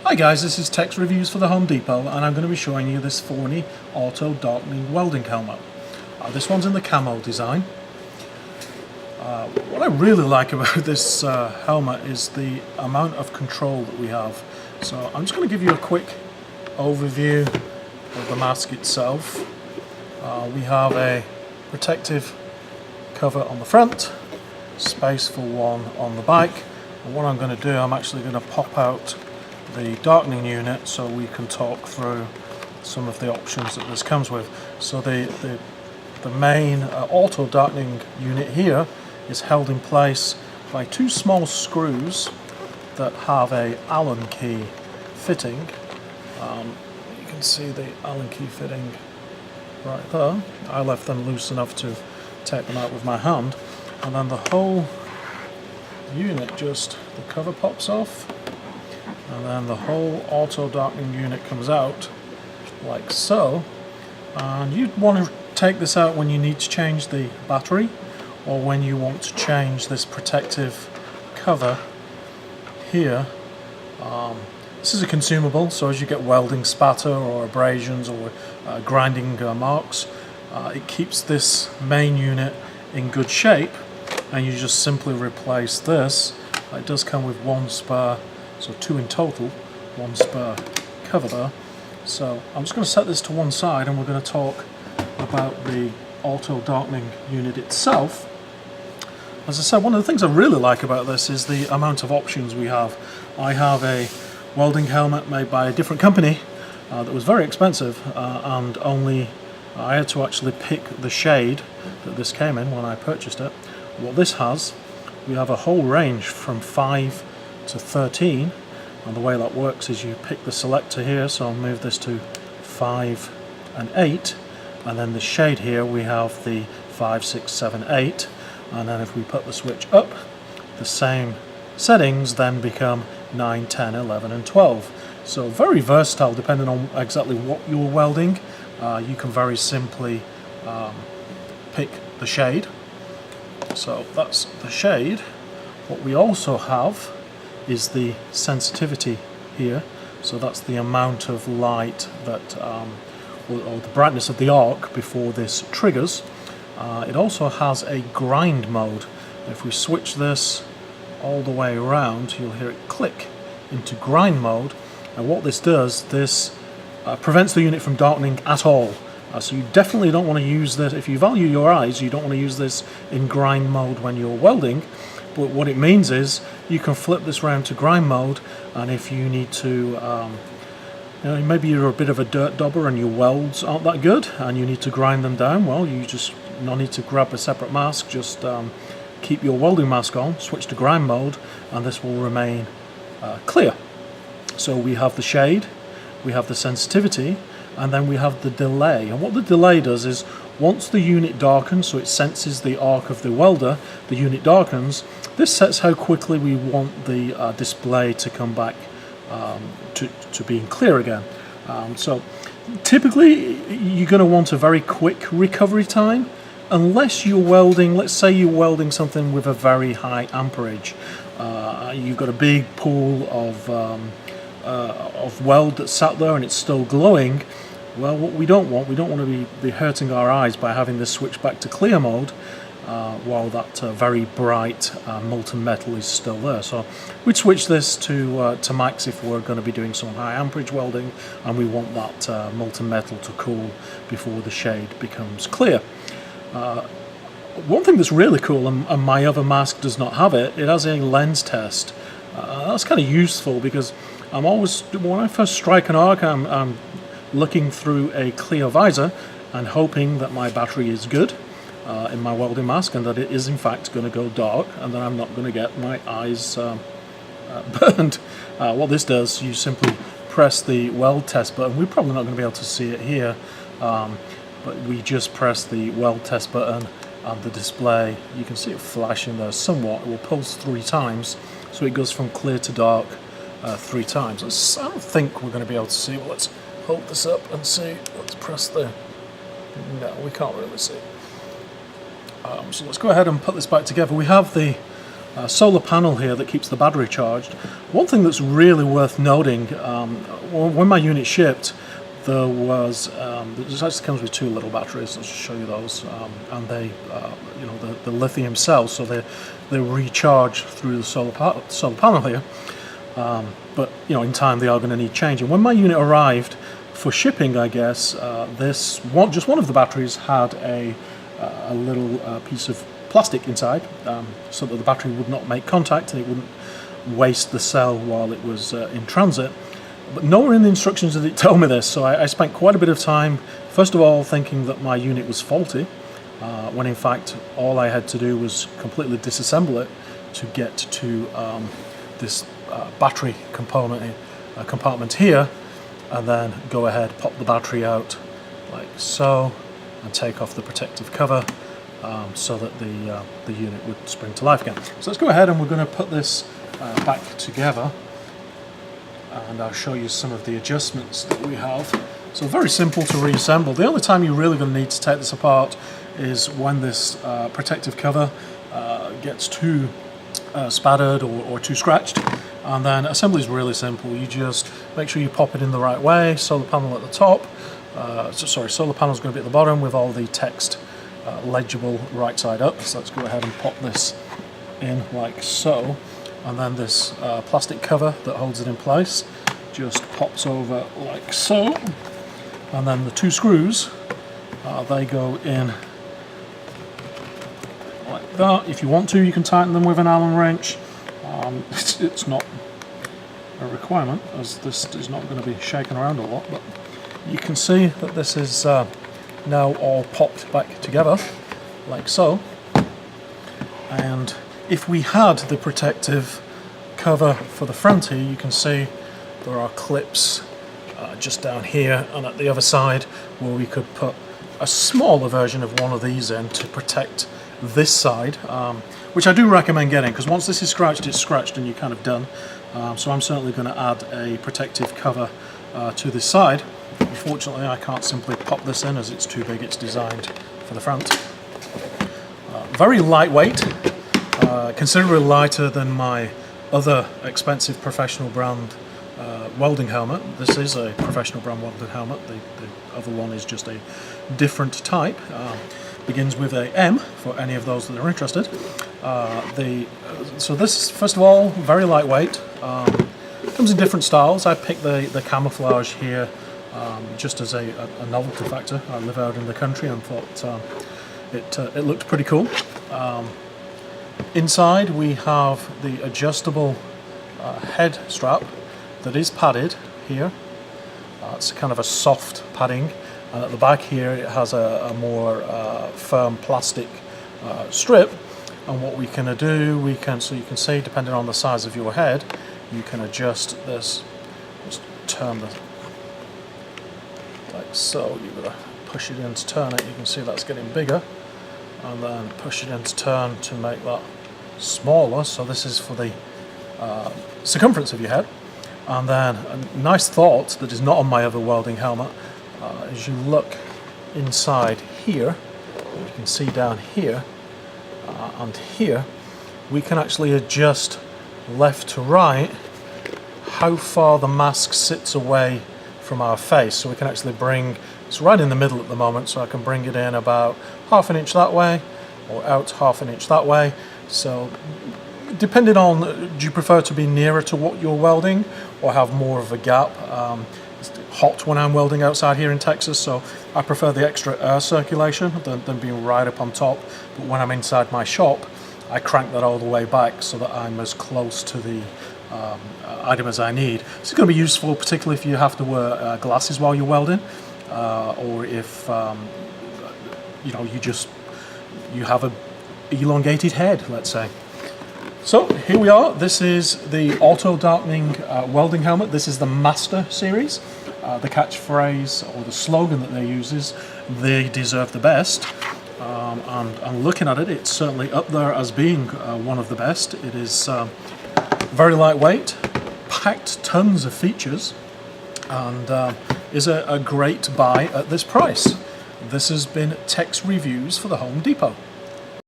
Hi guys, this is Tex Reviews for the Home Depot, and I'm going to be showing you this Forney Auto Darkening welding helmet. This one's in the camo design. What I really like about this helmet is the amount of control that we have. So I'm just going to give you a quick overview of the mask itself. We have a protective cover on the front, space for one on the back, and what I'm going to do, I'm actually going to pop out the darkening unit so we can talk through some of the options that this comes with. So the main auto darkening unit here is held in place by two small screws that have a Allen key fitting. You can see the Allen key fitting right there. I left them loose enough to take them out with my hand, and then the whole unit, just the cover pops off, and then the whole auto darkening unit comes out like so. And you'd want to take this out when you need to change the battery, or when you want to change this protective cover here. This is a consumable, so as you get welding spatter or abrasions or grinding marks, it keeps this main unit in good shape, and you just simply replace this. It does come with one spare, so two in total, one spare cover there. So I'm just going to set this to one side, and we're going to talk about the auto darkening unit itself. As I said, one of the things I really like about this is the amount of options we have. I have a welding helmet made by a different company that was very expensive, and I had to actually pick the shade that this came in when I purchased it. What this has, we have a whole range from 5 to 13, and the way that works is you pick the selector here, so I'll move this to 5 and 8, and then the shade here we have the 5, 6, 7, 8, and then if we put the switch up, the same settings then become 9, 10, 11 and 12. So very versatile depending on exactly what you're welding. You can very simply pick the shade. So that's the shade. What we also have is the sensitivity here. So that's the amount of light that, or the brightness of the arc before this triggers. It also has a grind mode. If we switch this all the way around, you'll hear it click into grind mode. And what this does, this prevents the unit from darkening at all. So you definitely don't want to use this, if you value your eyes, you don't want to use this in grind mode when you're welding. But what it means is you can flip this round to grind mode, and if you need to, maybe you're a bit of a dirt dauber and your welds aren't that good and you need to grind them down, well, you just no need to grab a separate mask, just keep your welding mask on, switch to grind mode, and this will remain clear. So we have the shade, we have the sensitivity, and then we have the delay. And what the delay does is, once the unit darkens, so it senses the arc of the welder, the unit darkens, this sets how quickly we want the display to come back to being clear again. So typically you're going to want a very quick recovery time, unless you're welding, let's say you're welding something with a very high amperage. You've got a big pool of weld that's sat there and it's still glowing. Well, what we don't want to be hurting our eyes by having this switch back to clear mode while that very bright molten metal is still there. So we'd switch this to max if we're going to be doing some high amperage welding and we want that molten metal to cool before the shade becomes clear. One thing that's really cool, and my other mask does not have it, it has a lens test. That's kind of useful because I'm always, when I first strike an arc, I'm looking through a clear visor and hoping that my battery is good in my welding mask, and that it is in fact going to go dark, and then I'm not going to get my eyes burned. What this does, you simply press the weld test button. We're probably not going to be able to see it here, but we just press the weld test button and the display, you can see it flashing there somewhat. It will pulse 3 times, so it goes from clear to dark 3 times. I don't think we're going to be able to see. Well, let's hold this up and see. Let's press the... No, we can't really see. So let's go ahead and put this back together. We have the solar panel here that keeps the battery charged. One thing that's really worth noting, when my unit shipped, there was it actually comes with two little batteries. I'll just show you those, and they, you know, the lithium cells, so they recharge through the solar panel here. But you know, in time they are going to need changing. When my unit arrived for shipping, I guess just one of the batteries had a little piece of plastic inside, so that the battery would not make contact and it wouldn't waste the cell while it was in transit. But nowhere in the instructions did it tell me this, so I spent quite a bit of time, first of all, thinking that my unit was faulty, when in fact all I had to do was completely disassemble it to get to this battery compartment here, and then go ahead, pop the battery out like so, and take off the protective cover, so that the unit would spring to life again. So let's go ahead and we're going to put this back together, and I'll show you some of the adjustments that we have. So very simple to reassemble. The only time you're really going to need to take this apart is when this protective cover gets too spattered or too scratched, and then assembly is really simple. You just make sure you pop it in the right way. Solar panel at the top, solar panel is going to be at the bottom with all the text legible right side up. So let's go ahead and pop this in like so, and then this plastic cover that holds it in place just pops over like so, and then the two screws they go in like that. If you want to, you can tighten them with an Allen wrench. It's not a requirement, as this is not going to be shaken around a lot, but you can see that this is now all popped back together like so. And if we had the protective cover for the front here, you can see there are clips just down here and at the other side where we could put a smaller version of one of these in to protect this side, which I do recommend getting, because once this is scratched, it's scratched and you're kind of done. So I'm certainly going to add a protective cover to this side. Unfortunately, I can't simply pop this in as it's too big. It's designed for the front. Very lightweight, considerably lighter than my other expensive professional brand welding helmet. This is a professional brand welding helmet. The other one is just a different type. Begins with a M for any of those that are interested. So this, first of all, very lightweight. Comes in different styles. I picked the camouflage here just as a novelty factor. I live out in the country and thought it looked pretty cool. Inside we have the adjustable head strap that is padded here. It's kind of a soft padding. And at the back here it has a more firm plastic strip. And what we can do, so you can see, depending on the size of your head, you can adjust this. Just turn the, like so. You've got to push it in to turn it. You can see that's getting bigger, and then push it in to turn to make that smaller. So this is for the circumference of your head. And then a nice thought that is not on my other welding helmet. As you look inside here, you can see down here and here, we can actually adjust left to right how far the mask sits away from our face. So we can actually bring, it's right in the middle at the moment, so I can bring it in about half an inch that way or out half an inch that way. So depending on, do you prefer to be nearer to what you're welding or have more of a gap? It's hot when I'm welding outside here in Texas, so I prefer the extra air circulation than being right up on top. But when I'm inside my shop, I crank that all the way back so that I'm as close to the item as I need. This is going to be useful, particularly if you have to wear glasses while you're welding, or if you have a elongated head, let's say. So here we are. This is the auto darkening welding helmet. This is the Master series. The catchphrase or the slogan that they use is "They deserve the best." And looking at it, it's certainly up there as being one of the best. It is very lightweight, packed tons of features, and is a great buy at this price. This has been Tex Reviews for the Home Depot.